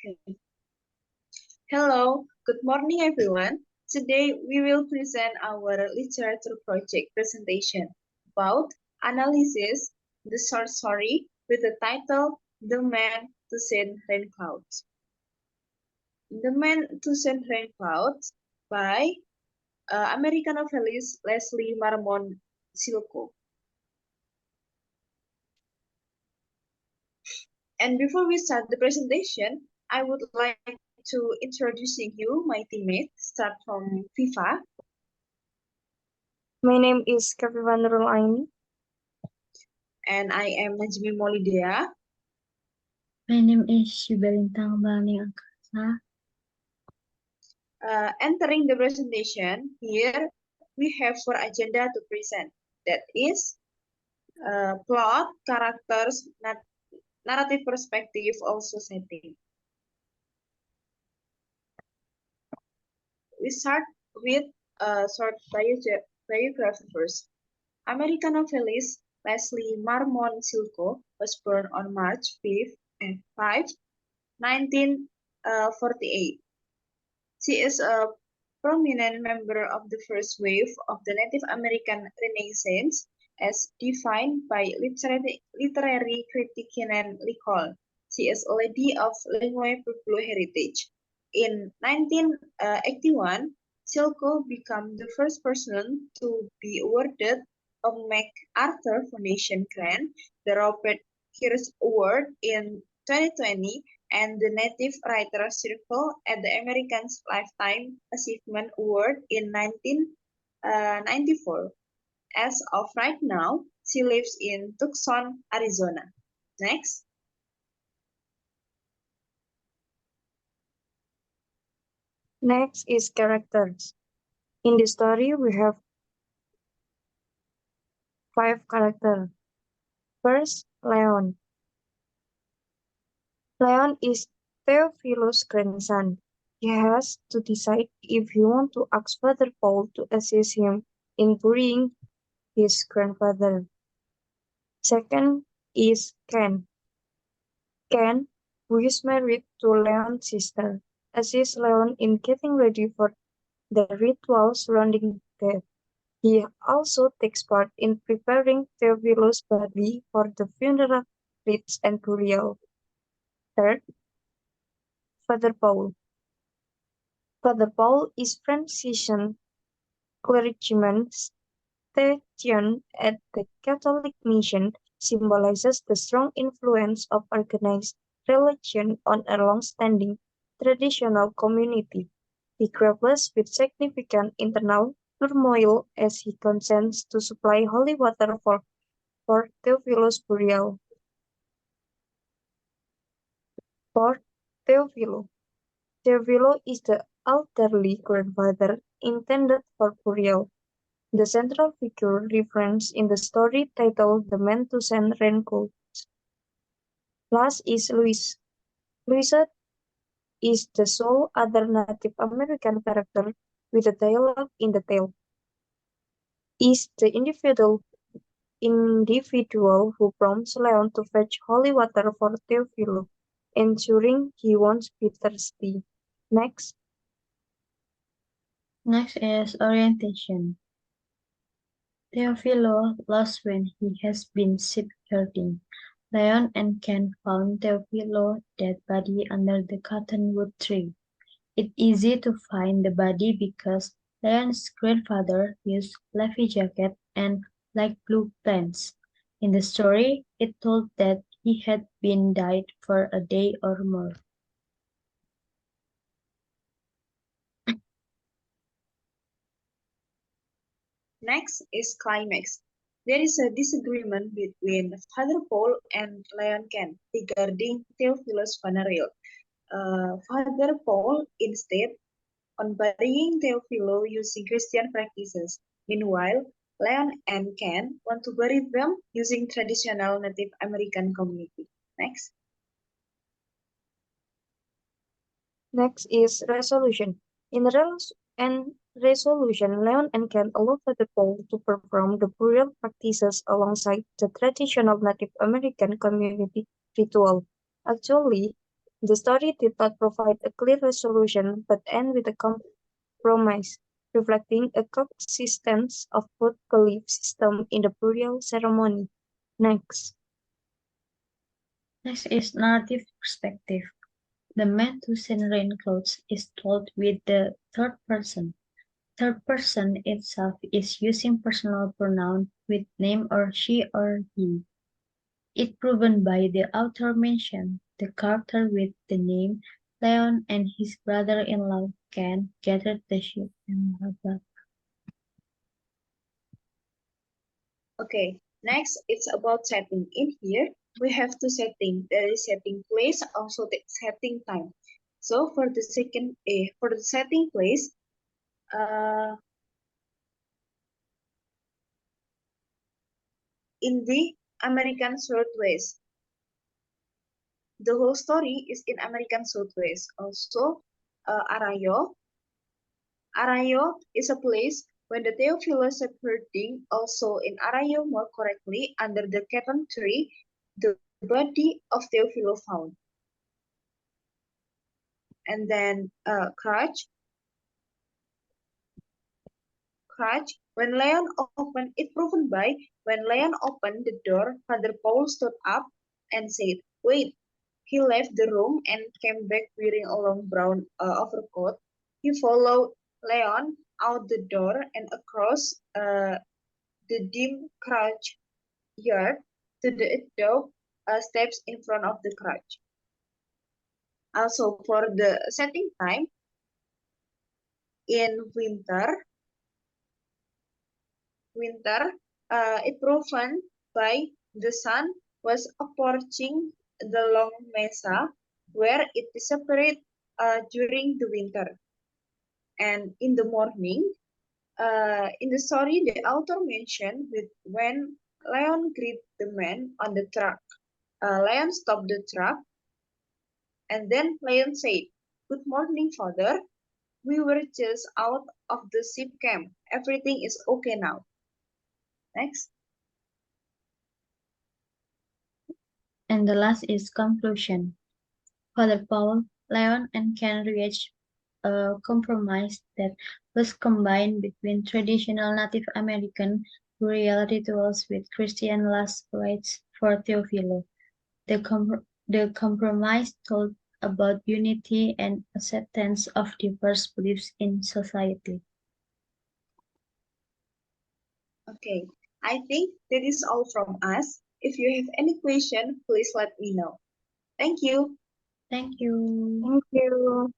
Okay. Hello, good morning everyone. Today we will present our literature project presentation about analysis the short story with the title The Man to Send Rain Clouds. The Man to Send Rain Clouds by American novelist Leslie Marmon Silko. And before we start the presentation, I would like to introducing you my teammate, start from FIFA. My name is Khofifah Nurul Aini. And I am Najmi Maulydhea. My name is Lintang Angkasa. Entering the presentation, here we have four agenda to present. That is plot, characters, narrative perspective, also setting. We start with a short biography first. American novelist Leslie Marmon Silko was born on March 5, 1948. She is a prominent member of the first wave of the Native American Renaissance, as defined by literary critic Kenan Licol. She is a lady of Lingua Pueblo heritage. In 1981, Silko became the first person to be awarded a MacArthur Foundation grant, the Robert Kirsch Award in 2020, and the Native Writers Circle at the American Lifetime Achievement Award in 1994. As of right now, she lives in Tucson, Arizona. Next. Next is characters. In the story, we have 5 characters. First, Leon. Leon is Theophilus' grandson. He has to decide if he wants to ask Father Paul to assist him in burying his grandfather. Second is Ken. Ken, who is married to Leon's sister, assists Leon in getting ready for the ritual surrounding death. He also takes part in preparing Theophilus' body for the funeral rites and burial. Third, Father Paul. Father Paul is Franciscan clergyman stationed at the Catholic mission, symbolizes the strong influence of organized religion on a long-standing traditional community. He grapples with significant internal turmoil as he consents to supply holy water for Theophilus' burial. For Theophilo. Theophilo is the elderly grandfather intended for burial. The central figure referenced in the story titled The Man to Send Raincoats. Last is Luis. Luisa is the sole other Native American character with a dialogue in the tale. Is the individual who prompts Leon to fetch holy water for Theophilo, ensuring he won't be thirsty. Next. Next is orientation. Theophilo lost when he has been shepherding. Leon and Ken found Theophilo dead body under the cottonwood tree. It's easy to find the body because Leon's grandfather used leafy jacket and light blue pants. In the story, it told that he had been dead for a day or more. Next is climax. There is a disagreement between Father Paul and Leon Ken regarding Theophilus' funeral. Father Paul instead on burying Theophilo using Christian practices. Meanwhile, Leon and Ken want to bury them using traditional Native American community. Next. Next is resolution. In resolution, Leon and Ken allow Father Paul to perform the burial practices alongside the traditional Native American community ritual. Actually, The story did not provide a clear resolution, but ended with a compromise, reflecting a coexistence of both belief systems in the burial ceremony. Next. Next is narrative perspective. The man who sent raincoats is told with the third person. Third person itself is using personal pronoun with name or she or he. It proven by the author mentioned the character with the name Leon and his brother-in-law Ken gathered the sheep and blah blah. Okay, next it's about setting. In here, we have two setting. There is setting place, also the setting time. So for the for the setting place, in the American Southwest. The whole story is in American Southwest. Also, Arroyo. Arroyo is a place when the Theophilus herding, also in Arroyo more correctly, under the cotton tree, the body of Theophilo found. And then Crutch, when Leon opened, it proven by, when Leon opened the door, Father Paul stood up and said, wait. He left the room and came back wearing a long brown overcoat. He followed Leon out the door and across the dim crouch yard to the dog steps in front of the crouch. Also, for the setting time, in winter, it proven by the sun was approaching the long mesa where it disappeared during the winter. And in the morning, in the story, the author mentioned with when Leon greeted the man on the truck. Leon stopped the truck, and then Leon said, "Good morning, father. We were just out of the sheep camp. Everything is okay now." Next. And the last is conclusion. Father Paul, Leon, and Ken reached a compromise that was combined between traditional Native American burial rituals with Christian last rites for Theophilo. The compromise told about unity and acceptance of diverse beliefs in society. Okay, I think that is all from us. If you have any question, please let me know. Thank you. Thank you. Thank you.